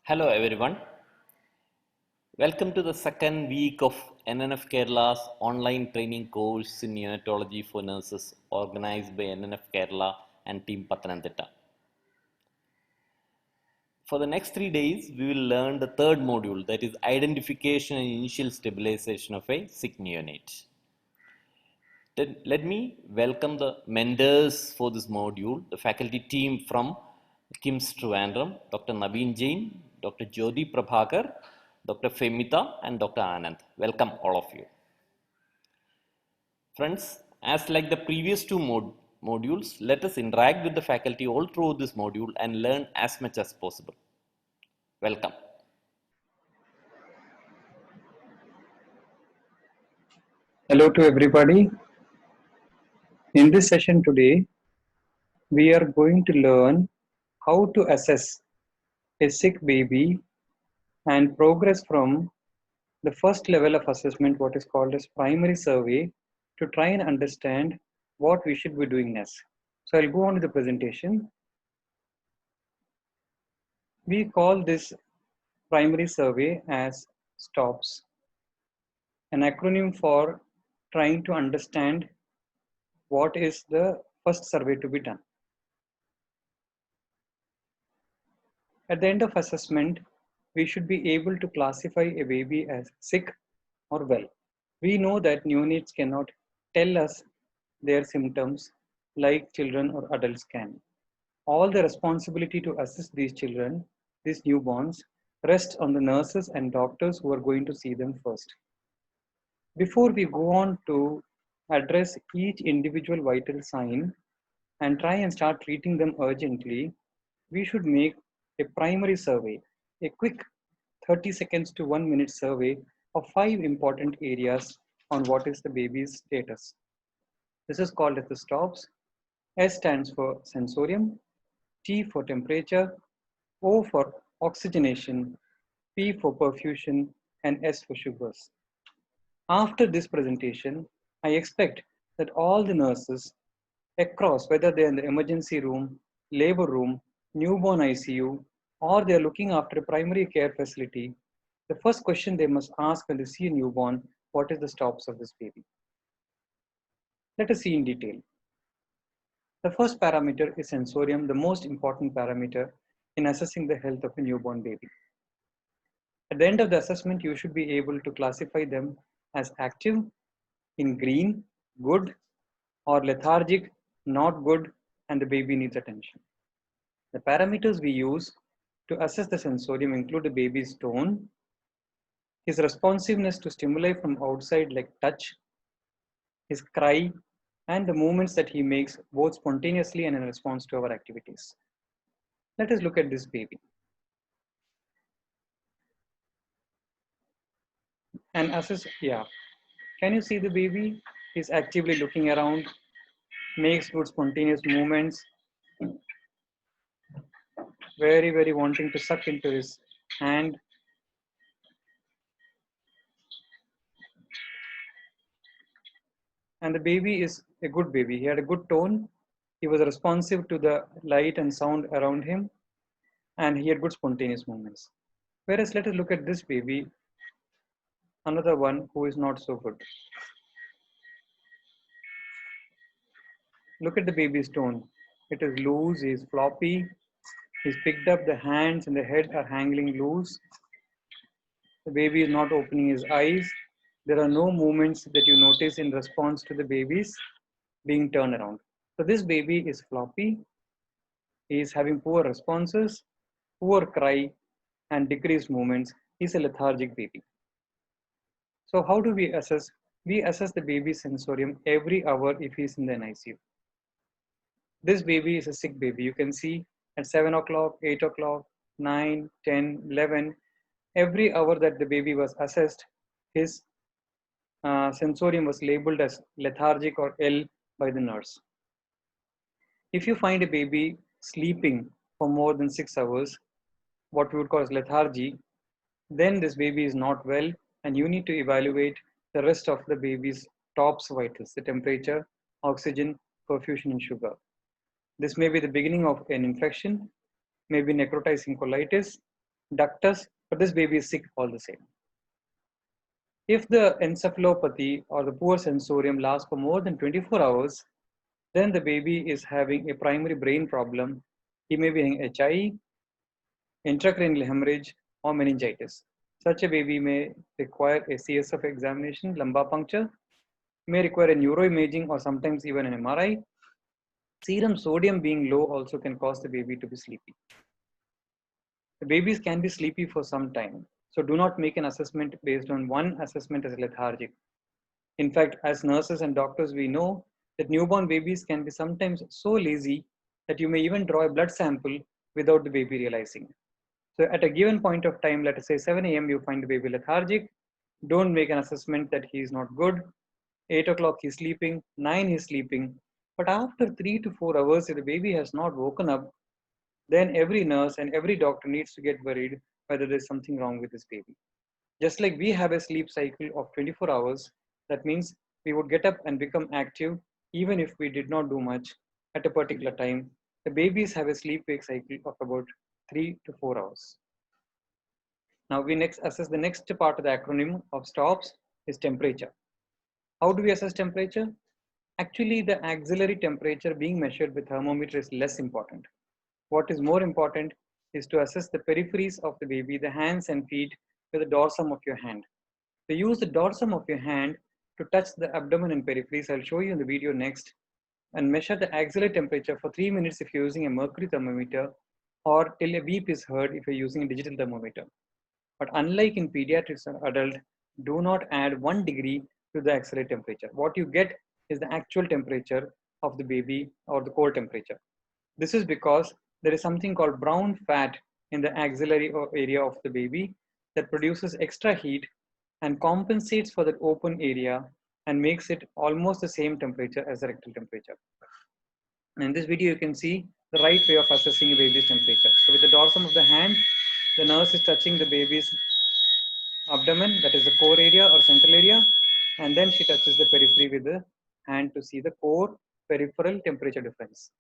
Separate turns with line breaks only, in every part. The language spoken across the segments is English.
Hello everyone. Welcome to the second week of NNF Kerala's online training course in Neonatology for nurses organized by NNF Kerala and Team Pathanamthitta. For the next 3 days, we will learn the third module, that is identification and initial stabilization of a sick neonate. Then let me welcome the mentors for this module, the faculty team from KIMS Trivandrum, Dr. Naveen Jain, Dr. Jyoti Prabhakar, Dr. Femita and Dr. Anand. Welcome all of you. Friends, as like the previous two modules, let us interact with the faculty all through this module and learn as much as possible. Welcome.
Hello to everybody. In this session today, we are going to learn how to assess a sick baby and progress from the first level of assessment, what is called as primary survey, to try and understand what we should be doing next. So I'll go on to the presentation. We call this primary survey as STOPS, an acronym for trying to understand what is the first survey to be done. At the end of assessment, we should be able to classify a baby as sick or well. We know that neonates cannot tell us their symptoms like children or adults can. All the responsibility to assist these children, these newborns, rests on the nurses and doctors who are going to see them first. Before we go on to address each individual vital sign and try and start treating them urgently, we should make a primary survey, a quick 30 seconds to 1 minute survey of 5 important areas on what is the baby's status. This is called as the STOPS. S stands for sensorium, T for temperature, O for oxygenation, P for perfusion, and S for sugars. After this presentation, I expect that all the nurses across, whether they're in the emergency room, labor room, newborn ICU, or they're looking after a primary care facility, the first question they must ask when they see a newborn, what is the STOPS of this baby? Let us see in detail. The first parameter is sensorium, the most important parameter in assessing the health of a newborn baby. At the end of the assessment, you should be able to classify them as active, in green, good, or lethargic, not good, and the baby needs attention. The parameters we use to assess the sensorium include the baby's tone, his responsiveness to stimuli from outside like touch, his cry, and the movements that he makes both spontaneously and in response to our activities. Let us look at this baby. And assess, can you see the baby? He's actively looking around, makes good spontaneous movements, very wanting to suck into his hand. And the baby is a good baby. He had a good tone. He was responsive to the light and sound around him, and he had good spontaneous movements. Whereas let us look at this baby, another one who is not so good. Look at the baby's tone. It is loose, he is floppy, he's picked up, the hands and the head are hanging loose. The baby is not opening his eyes. There are no movements that you notice in response to the baby's being turned around. So this baby is floppy. He is having poor responses, poor cry, and decreased movements. He's a lethargic baby. So how do we assess? We assess the baby's sensorium every hour if he's in the ICU. This baby is a sick baby. You can see at 7 o'clock, 8 o'clock, 9, 10, 11, every hour that the baby was assessed, his sensorium was labeled as lethargic or L by the nurse. If you find a baby sleeping for more than 6 hours, what we would call as lethargy, then this baby is not well and you need to evaluate the rest of the baby's TOPS vitals, the temperature, oxygen, perfusion, and sugar. This may be the beginning of an infection, maybe necrotizing colitis, ductus, but this baby is sick all the same. If the encephalopathy or the poor sensorium lasts for more than 24 hours, then the baby is having a primary brain problem. He may be having HIE, intracranial hemorrhage, or meningitis. Such a baby may require a CSF examination, lumbar puncture, may require a neuroimaging or sometimes even an MRI. Serum sodium being low also can cause the baby to be sleepy. The babies can be sleepy for some time, so do not make an assessment based on one assessment as lethargic. In fact, as nurses and doctors, we know that newborn babies can be sometimes so lazy that you may even draw a blood sample without the baby realizing. So at a given point of time, let us say 7 a.m., you find the baby lethargic. Don't make an assessment that he is not good. 8 o'clock he's sleeping, 9 he's sleeping. But after 3 to 4 hours, if the baby has not woken up, then every nurse and every doctor needs to get worried whether there's something wrong with this baby. Just like we have a sleep cycle of 24 hours, that means we would get up and become active even if we did not do much at a particular time. The babies have a sleep wake cycle of about 3 to 4 hours. Now we next assess the next part of the acronym of STOPS is temperature. How do we assess temperature? Actually, the axillary temperature being measured with thermometer is less important. What is more important is to assess the peripheries of the baby, the hands and feet, with the dorsum of your hand. So use the dorsum of your hand to touch the abdomen and peripheries. I'll show you in the video next, and measure the axillary temperature for 3 minutes if you're using a mercury thermometer, or till a beep is heard if you're using a digital thermometer. But unlike in pediatrics or adult, do not add 1 degree to the axillary temperature. What you get is the actual temperature of the baby or the core temperature. This is because there is something called brown fat in the axillary area of the baby that produces extra heat and compensates for that open area and makes it almost the same temperature as the rectal temperature. In this video, you can see the right way of assessing a baby's temperature. So with the dorsum of the hand, the nurse is touching the baby's abdomen, that is the core area or central area, and then she touches the periphery with the hand to see the core peripheral temperature difference.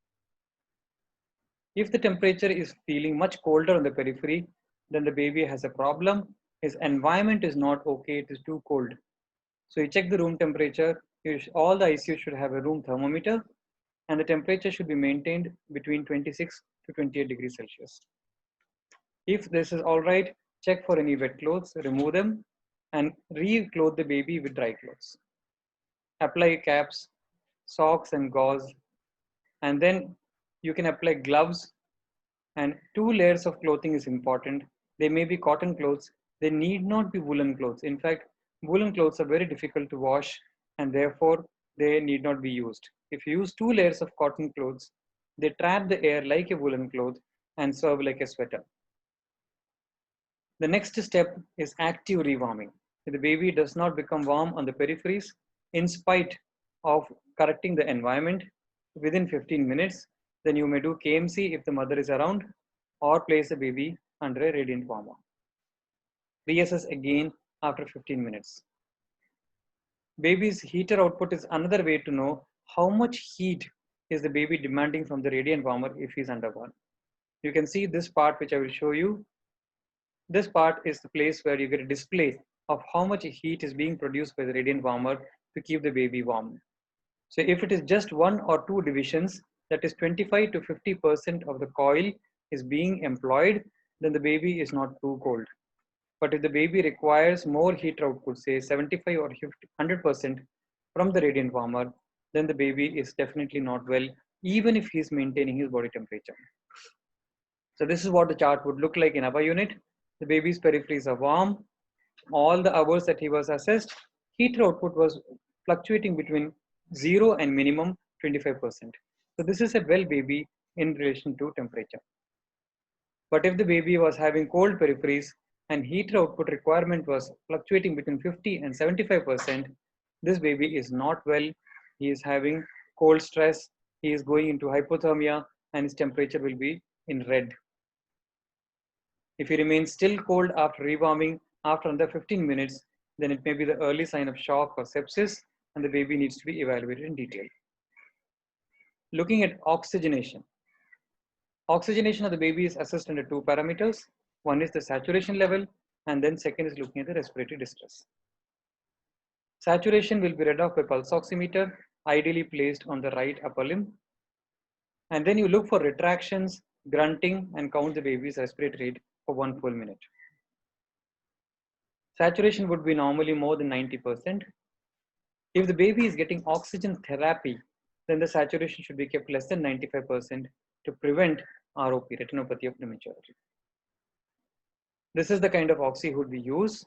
If the temperature is feeling much colder on the periphery, then the baby has a problem. His environment is not okay, it is too cold. So you check the room temperature. All the ICU should have a room thermometer, and the temperature should be maintained between 26 to 28 degrees Celsius. If this is all right, check for any wet clothes, remove them, and re-clothe the baby with dry clothes. Apply caps, socks, and gauze, and then you can apply gloves. And 2 layers of clothing is important. They may be cotton clothes. They need not be woolen clothes. In fact, woolen clothes are very difficult to wash, and therefore they need not be used. If you use 2 layers of cotton clothes, they trap the air like a woolen cloth and serve like a sweater. The next step is active rewarming. If the baby does not become warm on the peripheries, in spite of correcting the environment within 15 minutes, then you may do KMC if the mother is around, or place the baby under a radiant warmer. Reassess again after 15 minutes. Baby's heater output is another way to know how much heat is the baby demanding from the radiant warmer if he's under one. You can see this part which I will show you. This part is the place where you get a display of how much heat is being produced by the radiant warmer to keep the baby warm. So if it is just 1 or 2 divisions, that is 25 to 50% of the coil is being employed, then the baby is not too cold. But if the baby requires more heat output, say 75 or 100% from the radiant warmer, then the baby is definitely not well, even if he is maintaining his body temperature. So this is what the chart would look like in our unit. The baby's peripheries are warm. All the hours that he was assessed, heater output was fluctuating between 0 and minimum 25%. So this is a well baby in relation to temperature. But if the baby was having cold peripheries and heater output requirement was fluctuating between 50 and 75%, this baby is not well. He is having cold stress. He is going into hypothermia, and his temperature will be in red. If he remains still cold after rewarming after under 15 minutes, then it may be the early sign of shock or sepsis, and the baby needs to be evaluated in detail. Looking at oxygenation. Oxygenation of the baby is assessed under 2 parameters. One is the saturation level, and then second is looking at the respiratory distress. Saturation will be read off by pulse oximeter, ideally placed on the right upper limb. And then you look for retractions, grunting, and count the baby's respiratory rate for 1 full minute. Saturation would be normally more than 90%. If the baby is getting oxygen therapy, then the saturation should be kept less than 95% to prevent ROP, retinopathy of prematurity. This is the kind of oxy hood we use.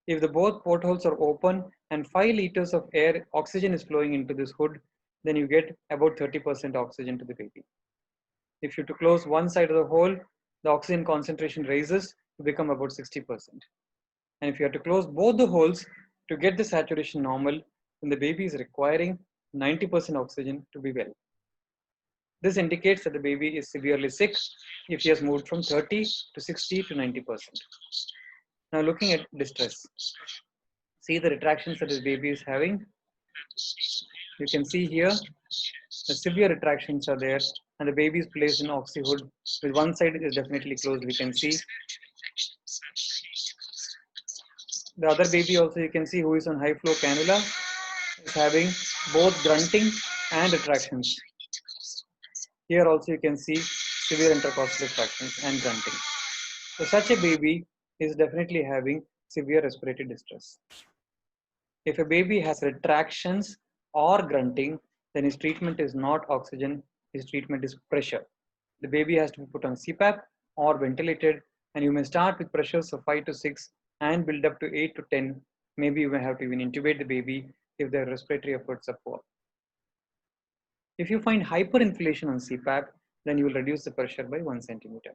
If the both portholes are open and 5 liters of air, oxygen is flowing into this hood, then you get about 30% oxygen to the baby. If you to close one side of the hole, the oxygen concentration raises to become about 60%. And if you have to close both the holes to get the saturation normal, then the baby is requiring 90% oxygen to be well. This indicates that the baby is severely sick if he has moved from 30 to 60 to 90%. Now looking at distress. See the retractions that this baby is having. You can see here the severe retractions are there, and the baby is placed in oxy hood with one side is definitely closed. We can see the other baby also, you can see, who is on high flow cannula, is having both grunting and retractions. Here also you can see severe intercostal retractions and grunting. So such a baby is definitely having severe respiratory distress. If a baby has retractions or grunting, then his treatment is not oxygen, his treatment is pressure. The baby has to be put on CPAP or ventilated, and you may start with pressures of 5 to 6 and build up to 8 to 10. Maybe you may have to even intubate the baby if their respiratory efforts are poor. If you find hyperinflation on CPAP, then you will reduce the pressure by 1 centimeter.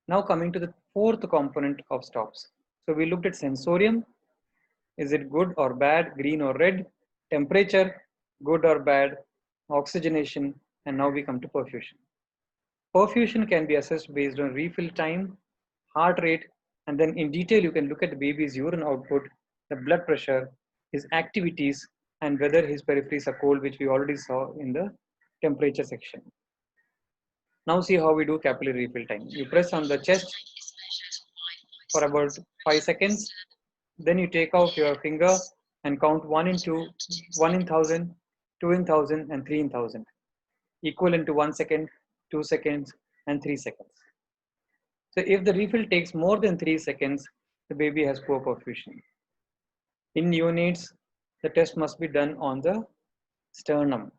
Now coming to the fourth component of stops. So we looked at sensorium. Is it good or bad, green or red? Temperature, good or bad? Oxygenation, and now we come to perfusion. Perfusion can be assessed based on refill time, heart rate, and then in detail you can look at the baby's urine output, the blood pressure, his activities, and whether his peripheries are cold, which we already saw in the temperature section. Now see how we do capillary refill time. You press on the chest for about 5 seconds. Then you take out your finger and count 1 in 2, 1 in 1000, 2 in 1000, and 3 in 1000. Equivalent to 1 second, 2 seconds, and 3 seconds. So if the refill takes more than 3 seconds, the baby has poor perfusion. In neonates, the test must be done on the sternum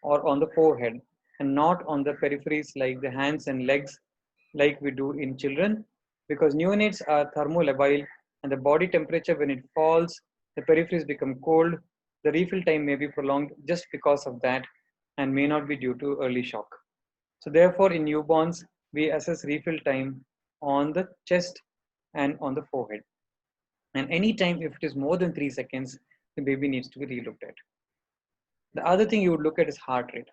or on the forehead and not on the peripheries like the hands and legs like we do in children, because neonates are thermolabile and the body temperature, when it falls, the peripheries become cold. The refill time may be prolonged just because of that and may not be due to early shock. So therefore in newborns, we assess refill time on the chest and on the forehead. And anytime if it is more than 3 seconds, the baby needs to be relooked at. The other thing you would look at is heart rate.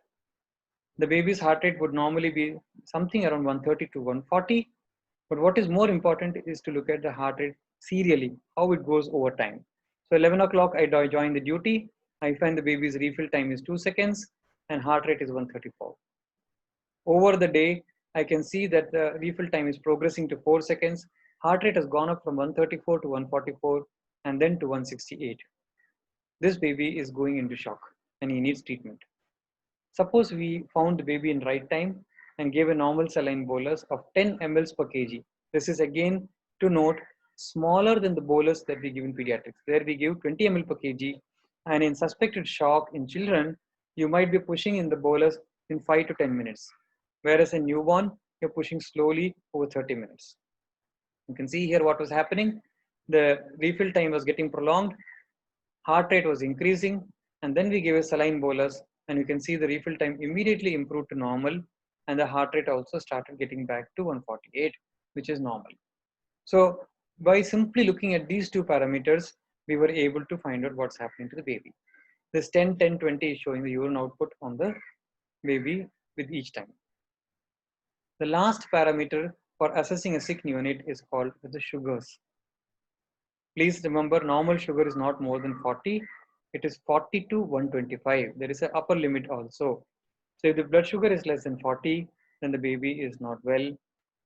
The baby's heart rate would normally be something around 130 to 140. But what is more important is to look at the heart rate serially, how it goes over time. So 11 o'clock, I join the duty. I find the baby's refill time is 2 seconds and heart rate is 134. Over the day, I can see that the refill time is progressing to 4 seconds. Heart rate has gone up from 134 to 144 and then to 168. This baby is going into shock and he needs treatment. Suppose we found the baby in right time and gave a normal saline bolus of 10 mL per kg. This is again to note smaller than the bolus that we give in pediatrics. There we give 20 mL per kg, and in suspected shock in children, you might be pushing in the bolus in 5 to 10 minutes. Whereas in newborn, you're pushing slowly over 30 minutes. You can see here what was happening. The refill time was getting prolonged, heart rate was increasing, and then we gave a saline bolus, and you can see the refill time immediately improved to normal, and the heart rate also started getting back to 148, which is normal. So by simply looking at these two parameters, we were able to find out what's happening to the baby. This 10, 10, 20 is showing the urine output on the baby with each time. The last parameter for assessing a sick neonate is called the sugars. Please remember, normal sugar is not more than 40. It is 40 to 125. There is an upper limit also. So if the blood sugar is less than 40, then the baby is not well.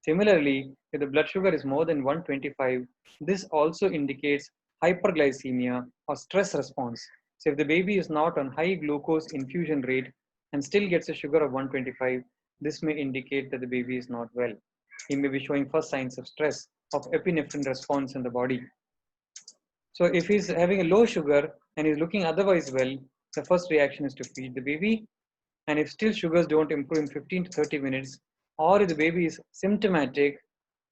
Similarly, if the blood sugar is more than 125, this also indicates hyperglycemia or stress response. So if the baby is not on high glucose infusion rate and still gets a sugar of 125, this may indicate that the baby is not well. He may be showing first signs of stress, of epinephrine response in the body. So if he's having a low sugar and he's looking otherwise well, the first reaction is to feed the baby. And if still sugars don't improve in 15 to 30 minutes, or if the baby is symptomatic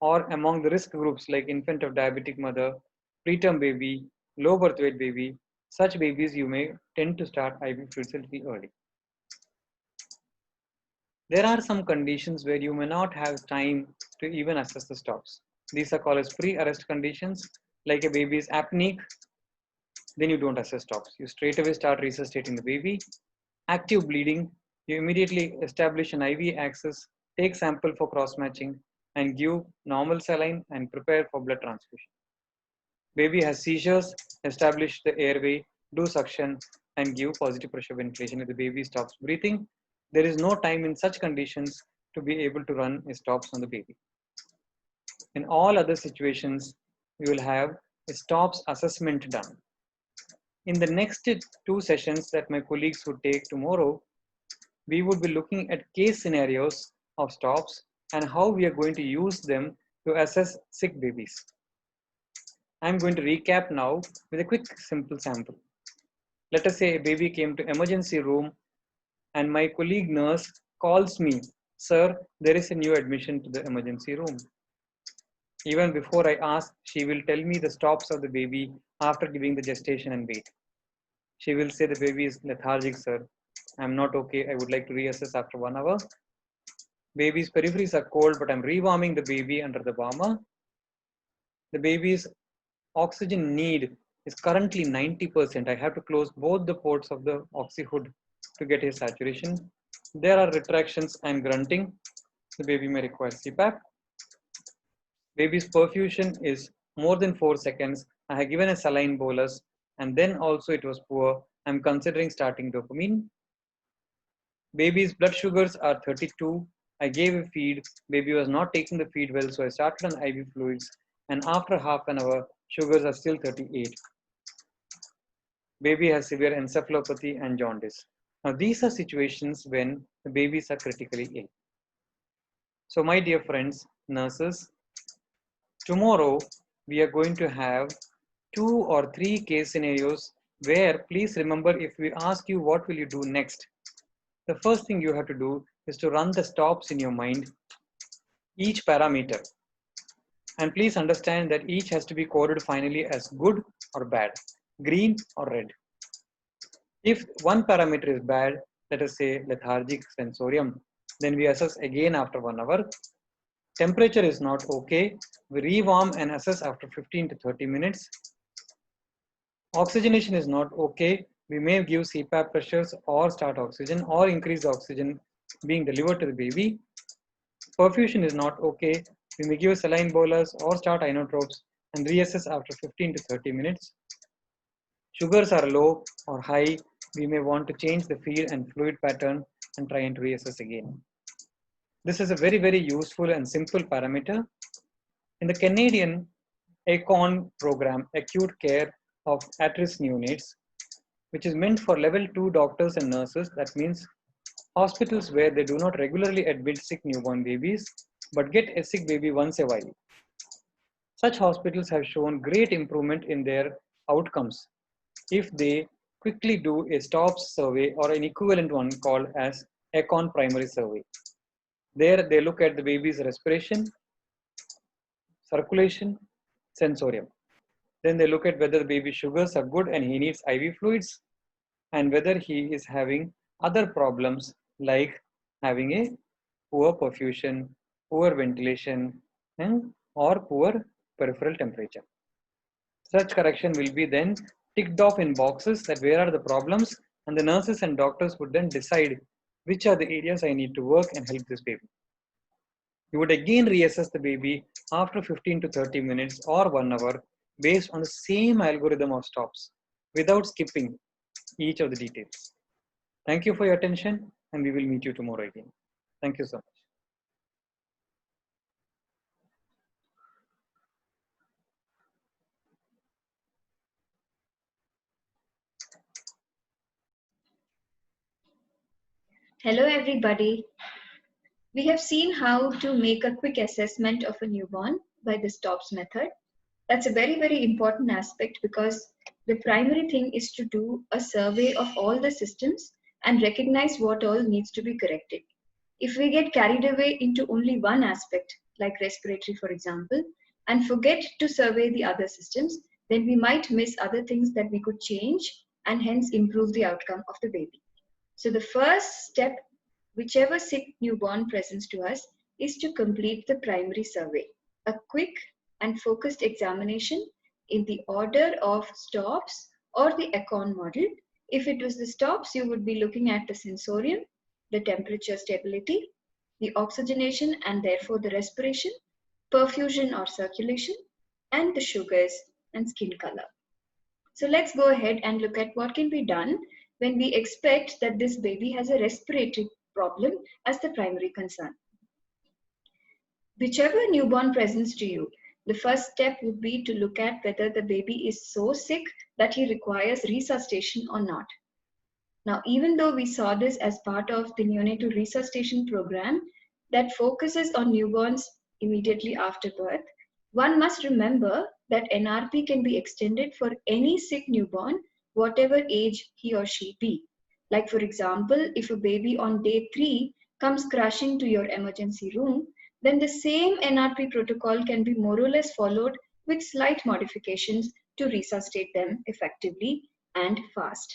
or among the risk groups like infant of diabetic mother, preterm baby, low birth weight baby, such babies you may tend to start IV fluids a little early. There are some conditions where you may not have time to even assess the stops. These are called as pre-arrest conditions, like a baby is apneic, then you don't assess stops. You straight away start resuscitating the baby. Active bleeding, you immediately establish an IV access, take sample for cross-matching, and give normal saline and prepare for blood transfusion. Baby has seizures, establish the airway, do suction, and give positive pressure ventilation. If the baby stops breathing, there is no time in such conditions to be able to run a stops on the baby. In all other situations, we will have a stops assessment done. In the next 2 sessions that my colleagues would take tomorrow, we would be looking at case scenarios of stops and how we are going to use them to assess sick babies. I'm going to recap now with a quick simple sample. Let us say a baby came to emergency room and my colleague nurse calls me, "Sir, there is a new admission to the emergency room." Even before I ask, she will tell me the stops of the baby after giving the gestation and weight. She will say the baby is lethargic, sir. I'm not okay. I would like to reassess after 1 hour. Baby's peripheries are cold, but I'm rewarming the baby under the warmer. The baby's oxygen need is currently 90%. I have to close both the ports of the oxy hood to get his saturation. There are retractions and grunting. The baby may require CPAP. Baby's perfusion is more than 4 seconds. I have given a saline bolus and then also it was poor. I'm considering starting dopamine. Baby's blood sugars are 32. I gave a feed. Baby was not taking the feed well, so I started on IV fluids. And after half an hour, sugars are still 38. Baby has severe encephalopathy and jaundice. Now, these are situations when the babies are critically ill. So, my dear friends, nurses, tomorrow we are going to have 2 or 3 case scenarios where, please remember, if we ask you what will you do next, the first thing you have to do is to run the stops in your mind, each parameter. And please understand that each has to be coded finally as good or bad, green or red. If one parameter is bad, let us say lethargic sensorium, then we assess again after 1 hour. Temperature is not okay. We rewarm and assess after 15 to 30 minutes. Oxygenation is not okay. We may give CPAP pressures or start oxygen or increase oxygen being delivered to the baby. Perfusion is not okay. We may give saline bolus or start inotropes and reassess after 15 to 30 minutes. Sugars are low or high. We may want to change the feed and fluid pattern and try and reassess again. This is a very, very useful and simple parameter. In the Canadian ACON program, Acute Care of At-Risk Neonates, which is meant for level 2 doctors and nurses, that means hospitals where they do not regularly admit sick newborn babies, but get a sick baby once a while. Such hospitals have shown great improvement in their outcomes if they quickly do a STOPS survey or an equivalent one called as ACON primary survey. There they look at the baby's respiration, circulation, sensorium. Then they look at whether the baby's sugars are good and he needs IV fluids, and whether he is having other problems like having a poor perfusion, poor ventilation, or poor peripheral temperature. Such correction will be then ticked off in boxes that where are the problems, and the nurses and doctors would then decide which are the areas I need to work and help this baby. You would again reassess the baby after 15 to 30 minutes or 1 hour based on the same algorithm of stops without skipping each of the details. Thank you for your attention, and we will meet you tomorrow again. Thank you so much.
Hello everybody. We have seen how to make a quick assessment of a newborn by the STOPS method. That's a very important aspect because the primary thing is to do a survey of all the systems and recognize what all needs to be corrected. If we get carried away into only one aspect, like respiratory for example, and forget to survey the other systems, then we might miss other things that we could change and hence improve the outcome of the baby. So the first step, whichever sick newborn presents to us, is to complete the primary survey, a quick and focused examination in the order of stops or the Econ model. If it was the stops, you would be looking at the sensorium, the temperature stability, the oxygenation and therefore the respiration, perfusion or circulation, and the sugars and skin color. So let's go ahead and look at what can be done when we expect that this baby has a respiratory problem as the primary concern. Whichever newborn presents to you, the first step would be to look at whether the baby is so sick that he requires resuscitation or not. Now, even though we saw this as part of the neonatal resuscitation program that focuses on newborns immediately after birth, one must remember that NRP can be extended for any sick newborn, whatever age he or she be. Like for example, if a baby on day 3 comes crashing to your emergency room, then the same NRP protocol can be more or less followed with slight modifications to resuscitate them effectively and fast.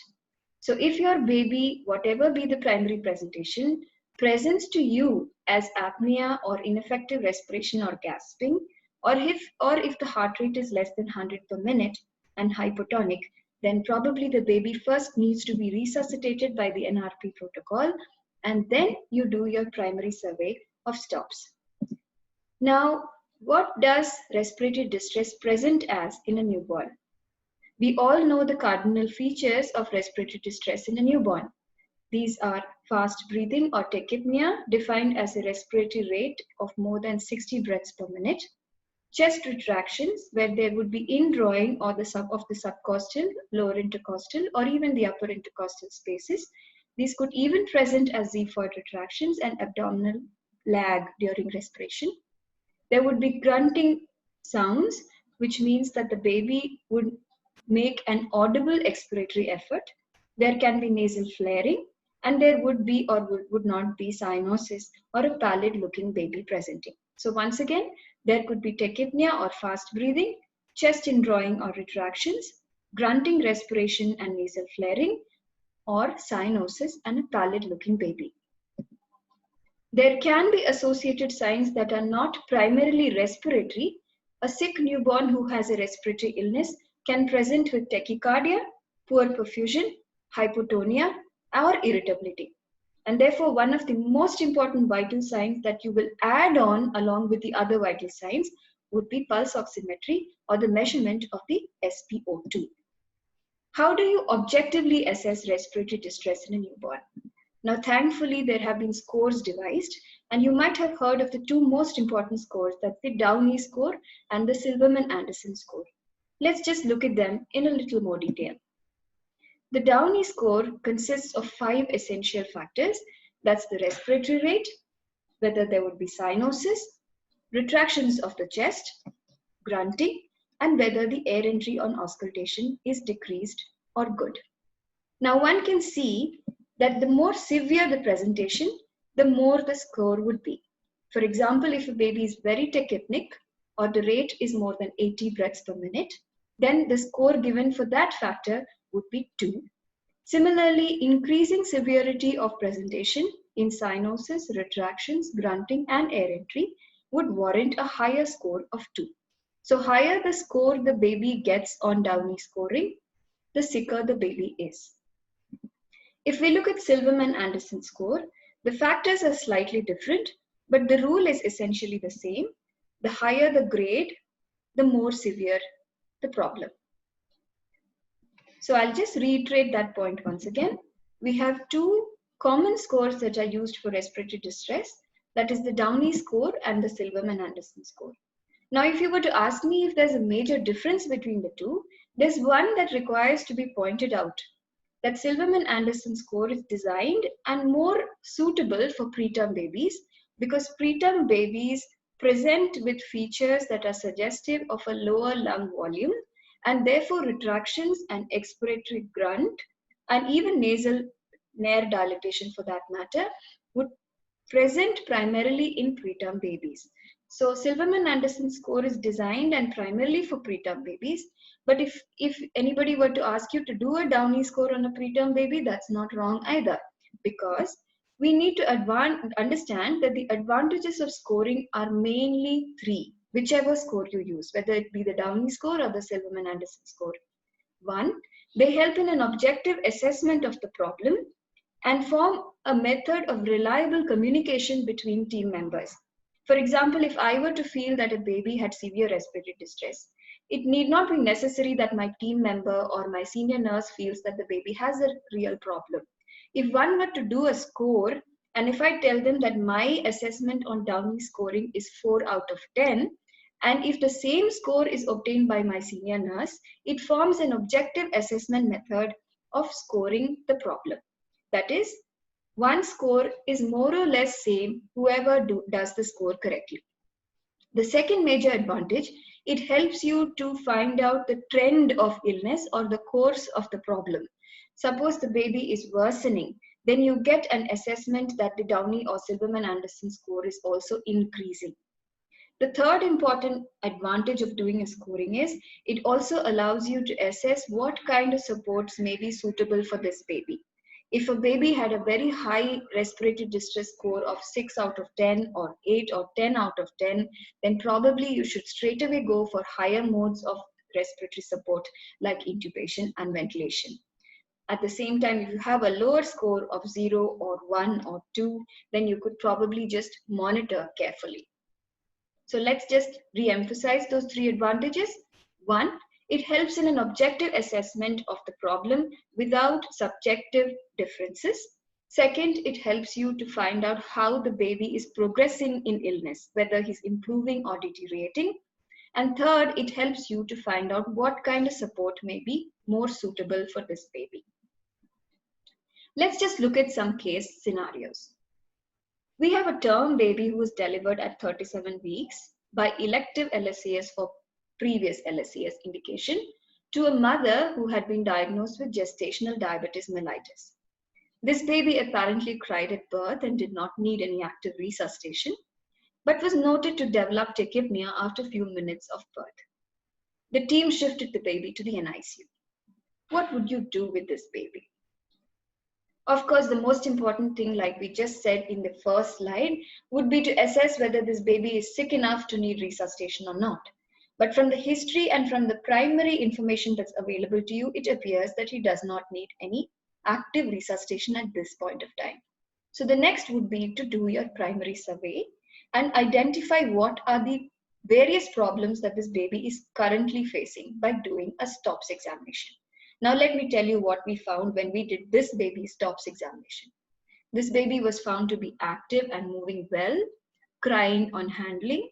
So if your baby, whatever be the primary presentation, presents to you as apnea or ineffective respiration or gasping, or if the heart rate is less than 100 per minute and hypotonic, then probably the baby first needs to be resuscitated by the NRP protocol, and then you do your primary survey of stops. Now, what does respiratory distress present as in a newborn? We all know the cardinal features of respiratory distress in a newborn. These are fast breathing or tachypnea, defined as a respiratory rate of more than 60 breaths per minute, chest retractions, where there would be indrawing or the subcostal, lower intercostal, or even the upper intercostal spaces. These could even present as xiphoid retractions and abdominal lag during respiration. There would be grunting sounds, which means that the baby would make an audible expiratory effort. There can be nasal flaring, and there would be or would not be cyanosis or a pallid looking baby presenting. So once again, there could be tachypnea or fast breathing, chest indrawing or retractions, grunting respiration and nasal flaring, or cyanosis and a pallid looking baby. There can be associated signs that are not primarily respiratory. A sick newborn who has a respiratory illness can present with tachycardia, poor perfusion, hypotonia, or irritability. And therefore, one of the most important vital signs that you will add on along with the other vital signs would be pulse oximetry or the measurement of the SpO2. How do you objectively assess respiratory distress in a newborn? Now, thankfully, there have been scores devised, and you might have heard of the two most important scores, that's the Downey score and the Silverman-Anderson score. Let's just look at them in a little more detail. The Downey score consists of 5 essential factors. That's the respiratory rate, whether there would be cyanosis, retractions of the chest, grunting, and whether the air entry on auscultation is decreased or good. Now, one can see that the more severe the presentation, the more the score would be. For example, if a baby is very tachypnic or the rate is more than 80 breaths per minute, then the score given for that factor would be 2. Similarly, increasing severity of presentation in cyanosis, retractions, grunting, and air entry would warrant a higher score of 2. So higher the score the baby gets on Downey scoring, the sicker the baby is. If we look at Silverman-Anderson score, the factors are slightly different, but the rule is essentially the same. The higher the grade, the more severe the problem. So I'll just reiterate that point once again. We have two common scores that are used for respiratory distress. That is the Downey score and the Silverman-Anderson score. Now, if you were to ask me if there's a major difference between the two, there's one that requires to be pointed out. that Silverman-Anderson score is designed and more suitable for preterm babies because preterm babies present with features that are suggestive of a lower lung volume and therefore retractions and expiratory grunt and even nasal nair dilatation for that matter would present primarily in preterm babies. So Silverman-Anderson score is designed and primarily for preterm babies. But if anybody were to ask you to do a Downey score on a preterm baby, that's not wrong either, because we need to understand that the advantages of scoring are mainly three, whichever score you use, whether it be the Downey score or the Silverman-Anderson score. One, they help in an objective assessment of the problem and form a method of reliable communication between team members. For example, if I were to feel that a baby had severe respiratory distress, it need not be necessary that my team member or my senior nurse feels that the baby has a real problem. If one were to do a score, and if I tell them that my assessment on Downey scoring is 4 out of 10, and if the same score is obtained by my senior nurse, it forms an objective assessment method of scoring the problem. That is, one score is more or less same whoever does the score correctly. The second major advantage, it helps you to find out the trend of illness or the course of the problem. Suppose the baby is worsening, then you get an assessment that the Downey or Silverman-Anderson score is also increasing. The third important advantage of doing a scoring is it also allows you to assess what kind of supports may be suitable for this baby. If a baby had a very high respiratory distress score of 6 out of 10 or 8 or 10 out of 10, then probably you should straight away go for higher modes of respiratory support like intubation and ventilation. At the same time, if you have a lower score of 0 or 1 or 2, then you could probably just monitor carefully. So let's just re-emphasize those three advantages. One, it helps in an objective assessment of the problem without subjective differences. Second, it helps you to find out how the baby is progressing in illness, whether he's improving or deteriorating. And third, it helps you to find out what kind of support may be more suitable for this baby. Let's just look at some case scenarios. We have a term baby who was delivered at 37 weeks by elective LSAS or previous LSAS indication to a mother who had been diagnosed with gestational diabetes mellitus. This baby apparently cried at birth and did not need any active resuscitation, but was noted to develop tachypnea after a few minutes of birth. The team shifted the baby to the NICU. What would you do with this baby? Of course, the most important thing, like we just said in the first slide, would be to assess whether this baby is sick enough to need resuscitation or not. But from the history and from the primary information that's available to you, it appears that he does not need any active resuscitation at this point of time. So the next would be to do your primary survey and identify what are the various problems that this baby is currently facing by doing a STOPS examination. Now let me tell you what we found when we did this baby's STOPS examination. This baby was found to be active and moving well, crying on handling,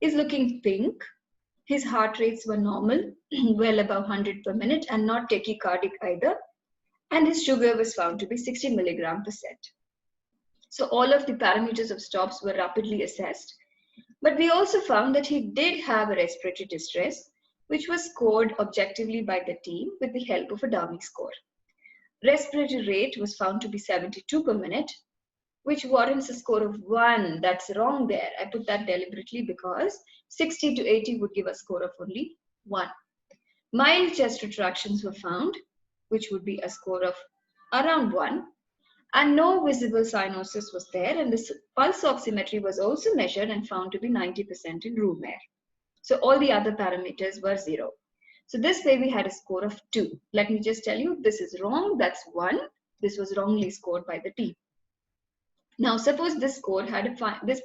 is looking pink, his heart rates were normal, well above 100 per minute and not tachycardic either, and his sugar was found to be 60 milligram per cent. So all of the parameters of STOPS were rapidly assessed, but we also found that he did have a respiratory distress, which was scored objectively by the team with the help of a Downey score. Respiratory rate was found to be 72 per minute, which warrants a score of 1. That's wrong there. I put that deliberately because 60 to 80 would give a score of only 1. Mild chest retractions were found, which would be a score of around 1. And no visible cyanosis was there, and the pulse oximetry was also measured and found to be 90% in room air. So all the other parameters were 0. So this baby had a score of 2. Let me just tell you, this is wrong, that's 1. This was wrongly scored by the team. Now suppose this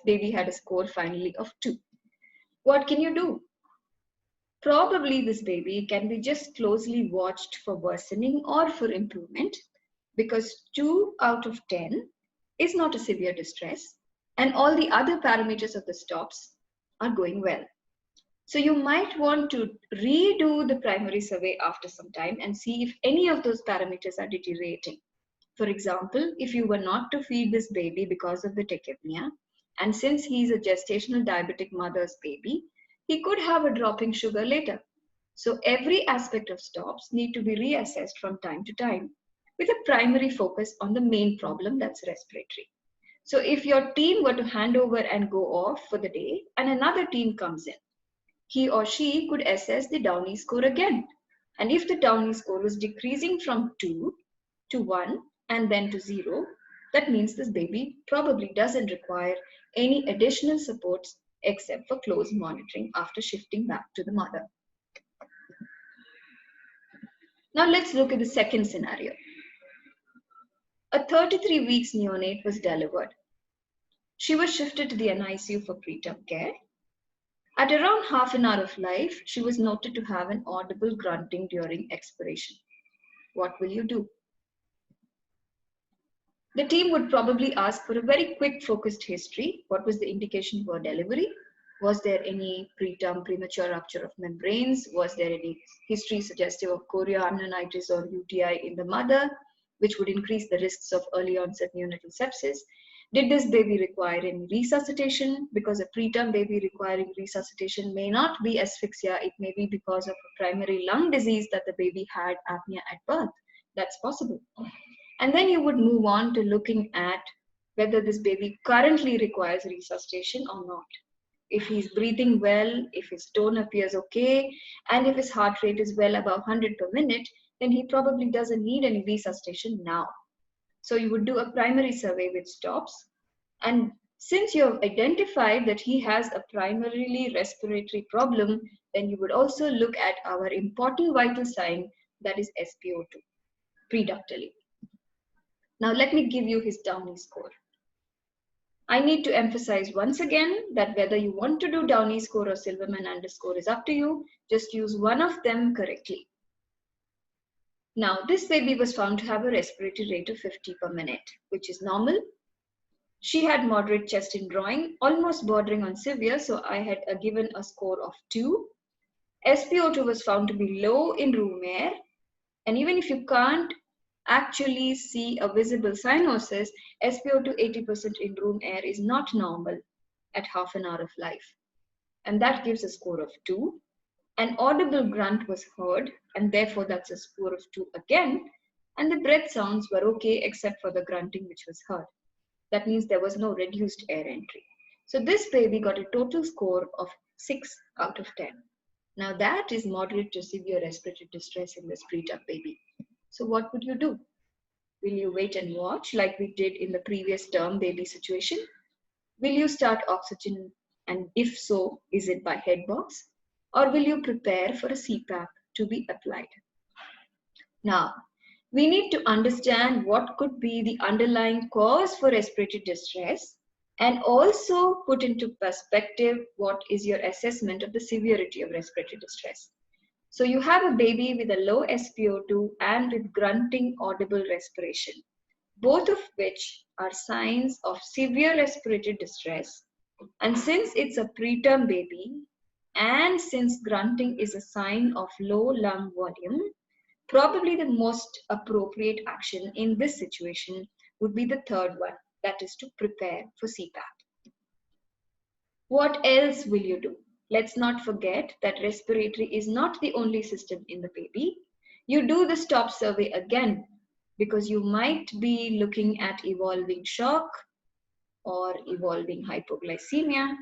baby had a score finally of 2. What can you do? Probably this baby can be just closely watched for worsening or for improvement, because 2 out of 10 is not a severe distress and all the other parameters of the STOPS are going well. So you might want to redo the primary survey after some time and see if any of those parameters are deteriorating. For example, if you were not to feed this baby because of the tachypnea, and since he is a gestational diabetic mother's baby, he could have a drop in sugar later. So every aspect of stops need to be reassessed from time to time with a primary focus on the main problem, that's respiratory. So if your team were to hand over and go off for the day and another team comes in, he or she could assess the Downey score again. And if the Downey score was decreasing from 2 to 1 and then to 0, that means this baby probably doesn't require any additional supports except for close monitoring after shifting back to the mother. Now let's look at the second scenario. A 33 weeks neonate was delivered. She was shifted to the NICU for preterm care. At around half an hour of life, she was noted to have an audible grunting during expiration. What will you do? The team would probably ask for a very quick focused history. What was the indication for delivery? Was there any preterm premature rupture of membranes? Was there any history suggestive of chorioamnionitis or UTI in the mother, which would increase the risks of early onset neonatal sepsis? Did this baby require any resuscitation? Because a preterm baby requiring resuscitation may not be asphyxia. It may be because of a primary lung disease that the baby had apnea at birth. That's possible. And then you would move on to looking at whether this baby currently requires resuscitation or not. If he's breathing well, if his tone appears okay, and if his heart rate is well above 100 per minute, then he probably doesn't need any resuscitation now. So you would do a primary survey with stops. And since you have identified that he has a primarily respiratory problem, then you would also look at our important vital sign, that is SpO2, preductally. Now let me give you his Downey score. I need to emphasize once again that whether you want to do Downey score or Silverman underscore is up to you. Just use one of them correctly. Now this baby was found to have a respiratory rate of 50 per minute, which is normal. She had moderate chest indrawing, almost bordering on severe, so I had given a score of 2. SpO2 was found to be low in room air, and even if you can't actually see a visible cyanosis, SpO2 80% in room air is not normal at half an hour of life. And that gives a score of 2. An audible grunt was heard, and therefore that's a score of 2 again. And the breath sounds were okay except for the grunting which was heard. That means there was no reduced air entry. So this baby got a total score of 6 out of 10. Now that is moderate to severe respiratory distress in this preterm baby. So what would you do? Will you wait and watch like we did in the previous term baby situation? Will you start oxygen, and if so, is it by head box? Or will you prepare for a CPAP to be applied? Now, we need to understand what could be the underlying cause for respiratory distress and also put into perspective what is your assessment of the severity of respiratory distress. So you have a baby with a low SpO2 and with grunting audible respiration, both of which are signs of severe respiratory distress. And since it's a preterm baby, and since grunting is a sign of low lung volume, probably the most appropriate action in this situation would be the third one, that is to prepare for CPAP. What else will you do? Let's not forget that respiratory is not the only system in the baby. You do the stop survey again because you might be looking at evolving shock or evolving hypoglycemia.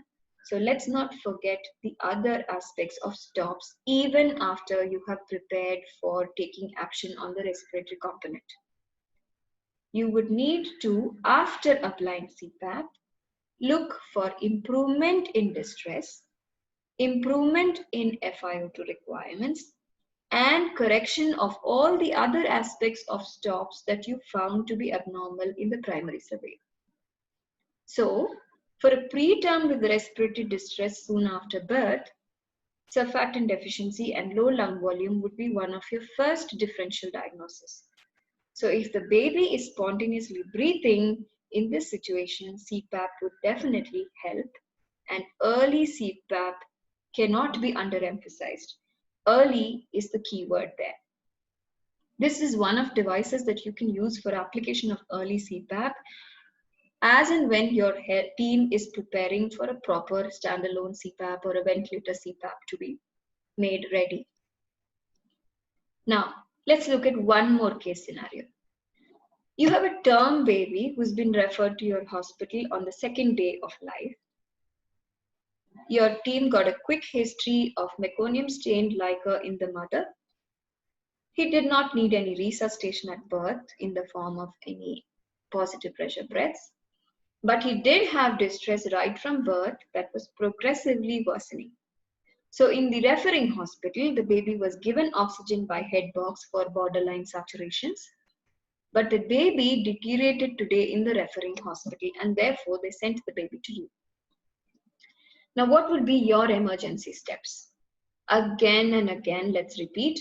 So let's not forget the other aspects of stops even after you have prepared for taking action on the respiratory component. You would need to, after applying CPAP, look for improvement in distress, improvement in FiO2 requirements, and correction of all the other aspects of stops that you found to be abnormal in the primary survey. So, for a preterm with respiratory distress soon after birth, surfactant deficiency and low lung volume would be one of your first differential diagnoses. So if the baby is spontaneously breathing, in this situation, CPAP would definitely help, and early CPAP cannot be underemphasized. Early is the key word there. This is one of devices that you can use for application of early CPAP as and when your team is preparing for a proper standalone CPAP or a ventilator CPAP to be made ready. Now, let's look at one more case scenario. You have a term baby who's been referred to your hospital on the second day of life. Your team got a quick history of meconium stained liquor in the mother. He did not need any resuscitation at birth in the form of any positive pressure breaths, but he did have distress right from birth that was progressively worsening. So in the referring hospital, the baby was given oxygen by head box for borderline saturations, but the baby deteriorated today in the referring hospital and therefore they sent the baby to you. Now, what would be your emergency steps? Again and again, let's repeat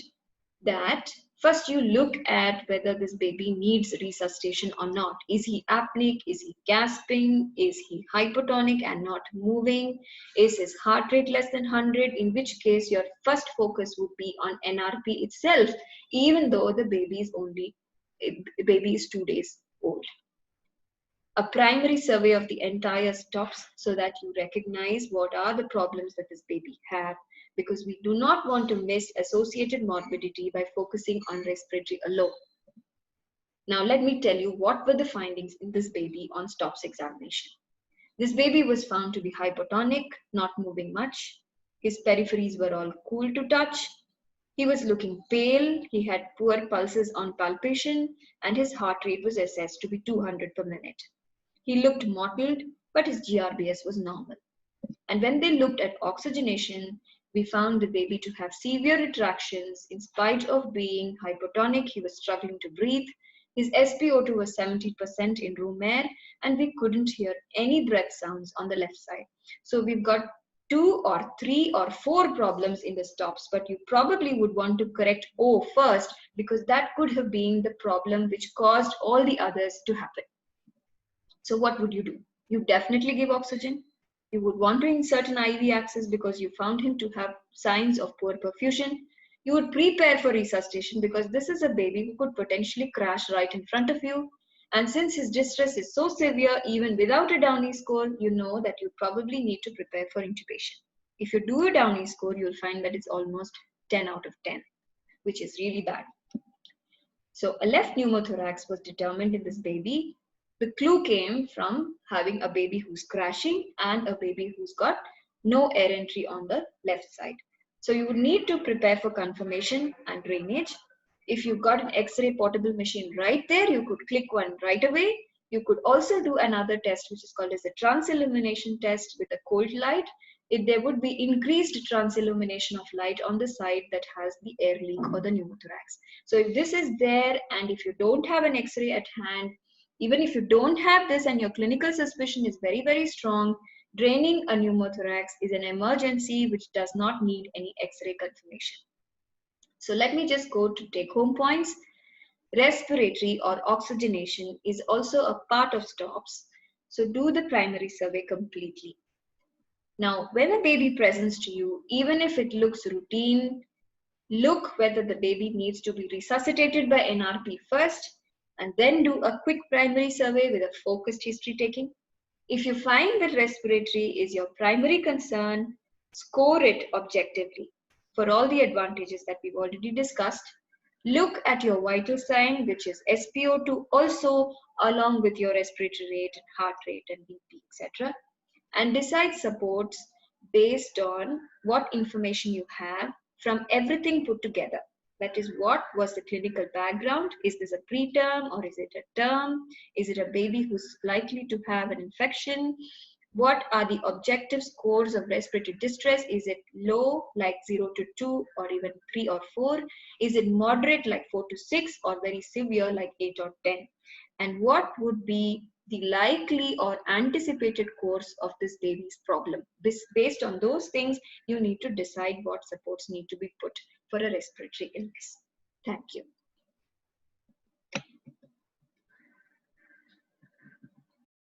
that first you look at whether this baby needs resuscitation or not. Is he apneic? Is he gasping? Is he hypotonic and not moving? Is his heart rate less than 100? In which case your first focus would be on NRP itself, even though the baby is 2 days old. A primary survey of the entire stops so that you recognize what are the problems that this baby have, because we do not want to miss associated morbidity by focusing on respiratory alone. Now let me tell you what were the findings in this baby on stops examination. This baby was found to be hypotonic, not moving much. His peripheries were all cool to touch. He was looking pale, he had poor pulses on palpation, and his heart rate was assessed to be 200 per minute. He looked mottled, but his GRBS was normal. And when they looked at oxygenation, we found the baby to have severe retractions. In spite of being hypotonic, he was struggling to breathe. His SpO2 was 70% in room air, and we couldn't hear any breath sounds on the left side. So we've got 2 or 3 or 4 problems in the stops, but you probably would want to correct O first, because that could have been the problem which caused all the others to happen. So what would you do? You definitely give oxygen. You would want to insert an IV access because you found him to have signs of poor perfusion. You would prepare for resuscitation because this is a baby who could potentially crash right in front of you. And since his distress is so severe, even without a Downey score, you know that you probably need to prepare for intubation. If you do a Downey score, you'll find that it's almost 10 out of 10, which is really bad. So a left pneumothorax was determined in this baby. The clue came from having a baby who's crashing and a baby who's got no air entry on the left side. So you would need to prepare for confirmation and drainage. If you've got an X-ray portable machine right there, you could click one right away. You could also do another test which is called as a transillumination test with a cold light. There would be increased transillumination of light on the side that has the air leak or the pneumothorax. So if this is there and if you don't have an X-ray at hand, even if you don't have this and your clinical suspicion is very, very strong, draining a pneumothorax is an emergency which does not need any X-ray confirmation. So let me just go to take-home points. Respiratory or oxygenation is also a part of stops. So do the primary survey completely. Now, when a baby presents to you, even if it looks routine, look whether the baby needs to be resuscitated by NRP first, and then do a quick primary survey with a focused history taking. If you find that respiratory is your primary concern, score it objectively for all the advantages that we've already discussed. Look at your vital sign, which is SpO2 also, along with your respiratory rate and heart rate and BP, etc. And decide supports based on what information you have from everything put together. That is, what was the clinical background? Is this a preterm or is it a term? Is it a baby who's likely to have an infection? What are the objective scores of respiratory distress? Is it low, like 0 to 2, or even 3 or 4? Is it moderate, like 4 to 6, or very severe, like 8 or 10? And what would be the likely or anticipated course of this baby's problem? Based on those things, you need to decide what supports need to be put for a respiratory illness. Thank you.